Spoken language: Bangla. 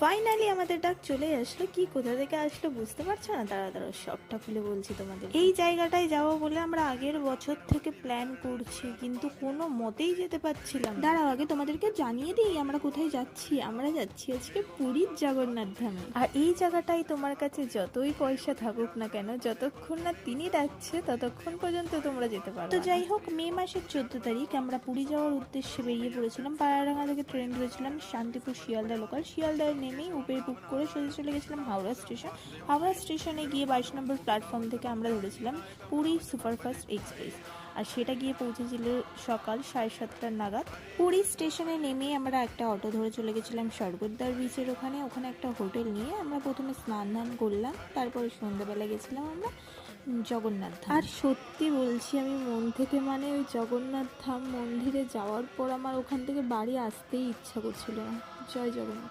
ফাইনালি আমাদের ডাক চলে আসলো। কি কোথা থেকে আসলো বুঝতে পারছো না? দাঁড়াও সবটা খুলে বলছি তোমাদের। এই জায়গাটায় যাবো বলে আমরা আগের বছর থেকে প্ল্যান করছি, কিন্তু কোনো মতেই যেতে পারছিলাম। দাঁড়াও আগে তোমাদেরকে জানিয়ে দিই আমরা কোথায় যাচ্ছি। আমরা যাচ্ছি আজকে পুরীর জগন্নাথ ধামে। আর এই জায়গাটাই তোমার কাছে যতই পয়সা থাকুক না কেন, যতক্ষণ না তিনি ডাকছে ততক্ষণ পর্যন্ত তোমরা যেতে পারো। তো যাই হোক, মে মাসের 14 তারিখ আমরা পুরী যাওয়ার উদ্দেশ্যে বেরিয়ে পড়েছিলাম। পায়রাডাঙ্গা থেকে ট্রেন ধরেছিলাম শান্তিপুর শিয়ালদা লোকাল। শিয়ালদায় নেমেই উবের বুক করে সোজা চলে গেছিলাম হাওড়া স্টেশন। হাওড়া স্টেশনে গিয়ে 22 নম্বর প্ল্যাটফর্ম থেকে আমরা ধরেছিলাম পুরী সুপারফাস্ট এক্সপ্রেস। আর সেটা গিয়ে পৌঁছেছিল সকাল 7:30 নাগাদ। পুরী স্টেশনে নেমে আমরা একটা অটো ধরে চলে গেছিলাম স্বর্গদ্বার বিচের ওখানে। ওখানে একটা হোটেল নিয়ে আমরা প্রথমে স্নান ধান করলাম, তারপরে সন্ধ্যাবেলা গেছিলাম আমরা জগন্নাথ ধাম। আর সত্যি বলছি, আমি মন থেকে মানে ওই জগন্নাথ ধাম মন্দিরে যাওয়ার পর আমার ওখান থেকে বাড়ি আসতেই ইচ্ছা করছিল না। জয় জগন্নাথ।